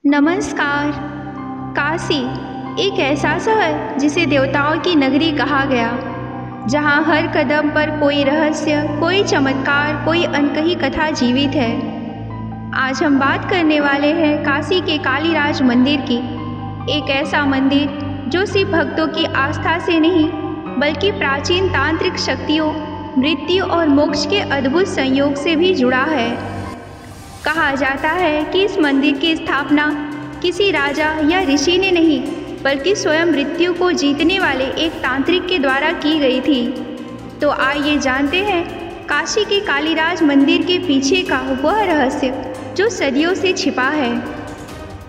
नमस्कार। काशी एक ऐसा शहर जिसे देवताओं की नगरी कहा गया, जहाँ हर कदम पर कोई रहस्य, कोई चमत्कार, कोई अनकही कथा जीवित है। आज हम बात करने वाले हैं काशी के कालीराज मंदिर की। एक ऐसा मंदिर जो सिर्फ भक्तों की आस्था से नहीं, बल्कि प्राचीन तांत्रिक शक्तियों, मृत्यु और मोक्ष के अद्भुत संयोग से भी जुड़ा है। कहा जाता है कि इस मंदिर की स्थापना किसी राजा या ऋषि ने नहीं, बल्कि स्वयं मृत्यु को जीतने वाले एक तांत्रिक के द्वारा की गई थी। तो आइए जानते हैं काशी के कालीराज मंदिर के पीछे का वह रहस्य जो सदियों से छिपा है।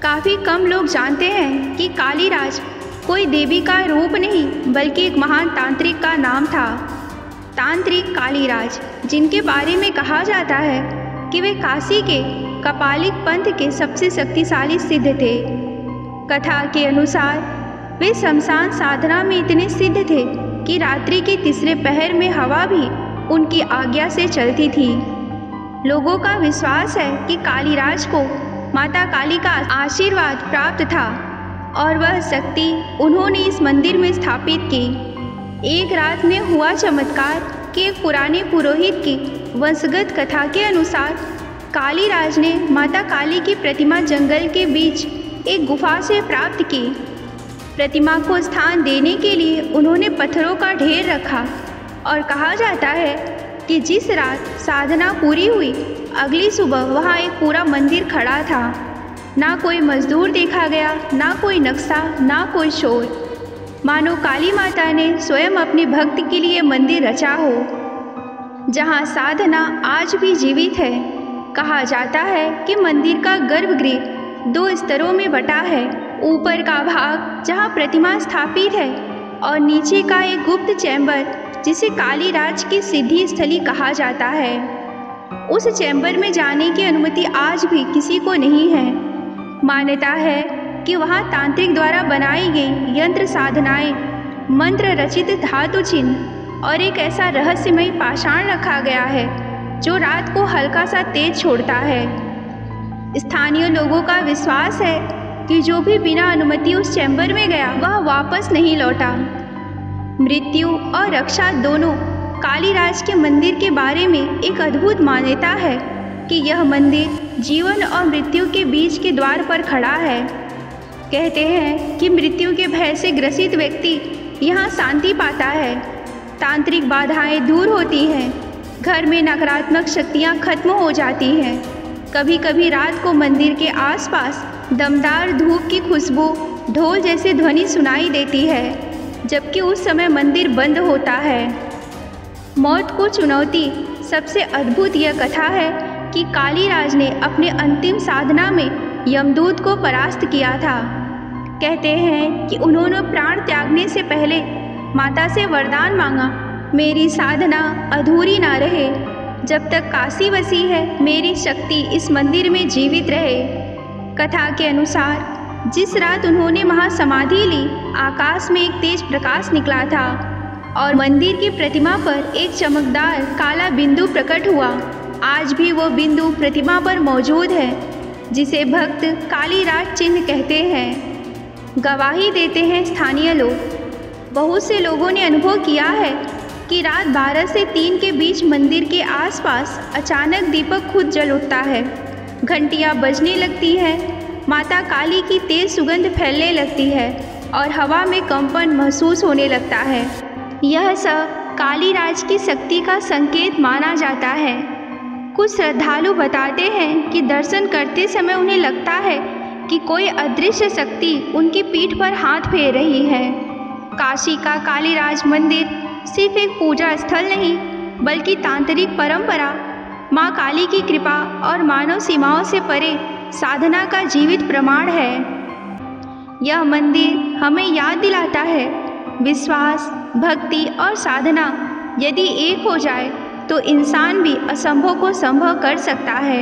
काफ़ी कम लोग जानते हैं कि कालीराज कोई देवी का रूप नहीं, बल्कि एक महान तांत्रिक का नाम था। तांत्रिक कालीराज, जिनके बारे में कहा जाता है कि वे काशी के कपालिक पंथ के सबसे शक्तिशाली सिद्ध थे। कथा के अनुसार वे शमशान साधना में इतने सिद्ध थे कि रात्रि के तीसरे पहर में हवा भी उनकी आज्ञा से चलती थी। लोगों का विश्वास है कि कालीराज को माता काली का आशीर्वाद प्राप्त था और वह शक्ति उन्होंने इस मंदिर में स्थापित की। एक रात में हुआ चमत्कार कि एक पुराने पुरोहित की वंशगत कथा के अनुसार कालीराज ने माता काली की प्रतिमा जंगल के बीच एक गुफा से प्राप्त की। प्रतिमा को स्थान देने के लिए उन्होंने पत्थरों का ढेर रखा और कहा जाता है कि जिस रात साधना पूरी हुई, अगली सुबह वहाँ एक पूरा मंदिर खड़ा था। ना कोई मजदूर देखा गया, ना कोई नक्शा, ना कोई शोर। मानो काली माता ने स्वयं अपने भक्त के लिए मंदिर रचा हो, जहाँ साधना आज भी जीवित है। कहा जाता है कि मंदिर का गर्भगृह 2 स्तरों में बटा है। ऊपर का भाग जहाँ प्रतिमा स्थापित है और नीचे का एक गुप्त चैम्बर जिसे कालीराज की सिद्धि स्थली कहा जाता है। उस चैम्बर में जाने की अनुमति आज भी किसी को नहीं है। मान्यता है कि वहाँ तांत्रिक द्वारा बनाई गई यंत्र साधनाएं, मंत्र रचित धातु चिन्ह और एक ऐसा रहस्यमय पाषाण रखा गया है जो रात को हल्का सा तेज छोड़ता है। स्थानीय लोगों का विश्वास है कि जो भी बिना अनुमति उस चैम्बर में गया, वह वापस नहीं लौटा। मृत्यु और रक्षा दोनों। कालीराज के मंदिर के बारे में एक अद्भुत मान्यता है कि यह मंदिर जीवन और मृत्यु के बीच के द्वार पर खड़ा है। कहते हैं कि मृत्यु के भय से ग्रसित व्यक्ति यहाँ शांति पाता है, तांत्रिक बाधाएं दूर होती हैं, घर में नकारात्मक शक्तियाँ खत्म हो जाती हैं। कभी कभी रात को मंदिर के आसपास दमदार धूप की खुशबू, ढोल जैसे ध्वनि सुनाई देती है, जबकि उस समय मंदिर बंद होता है। मौत को चुनौती। सबसे अद्भुत यह कथा है कि कालीराज ने अपने अंतिम साधना में यमदूत को परास्त किया था। कहते हैं कि उन्होंने प्राण त्यागने से पहले माता से वरदान मांगा, मेरी साधना अधूरी ना रहे, जब तक काशी वसी है मेरी शक्ति इस मंदिर में जीवित रहे। कथा के अनुसार जिस रात उन्होंने वहाँ समाधि ली, आकाश में एक तेज प्रकाश निकला था और मंदिर की प्रतिमा पर एक चमकदार काला बिंदु प्रकट हुआ। आज भी वो बिंदु प्रतिमा पर मौजूद है, जिसे भक्त कालीराज चिन्ह कहते हैं। गवाही देते हैं स्थानीय लोग। बहुत से लोगों ने अनुभव किया है कि रात 12 से 3 के बीच मंदिर के आसपास अचानक दीपक खुद जल उठता है, घंटियाँ बजने लगती हैं, माता काली की तेज सुगंध फैलने लगती है और हवा में कंपन महसूस होने लगता है। यह सब कालीराज की शक्ति का संकेत माना जाता है। कुछ श्रद्धालु बताते हैं कि दर्शन करते समय उन्हें लगता है कि कोई अदृश्य शक्ति उनकी पीठ पर हाथ फेर रही है। काशी का कालीराज मंदिर सिर्फ एक पूजा स्थल नहीं, बल्कि तांत्रिक परंपरा, माँ काली की कृपा और मानव सीमाओं से परे साधना का जीवित प्रमाण है। यह मंदिर हमें याद दिलाता है, विश्वास, भक्ति और साधना यदि एक हो जाए तो इंसान भी असंभव को संभव कर सकता है।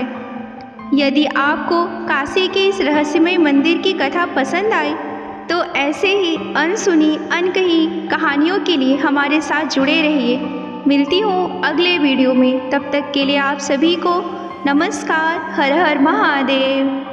यदि आपको काशी के इस रहस्यमय मंदिर की कथा पसंद आई, तो ऐसे ही अनसुनी, अनकही कहानियों के लिए हमारे साथ जुड़े रहिए। मिलती हूँ अगले वीडियो में। तब तक के लिए आप सभी को नमस्कार। हर हर महादेव।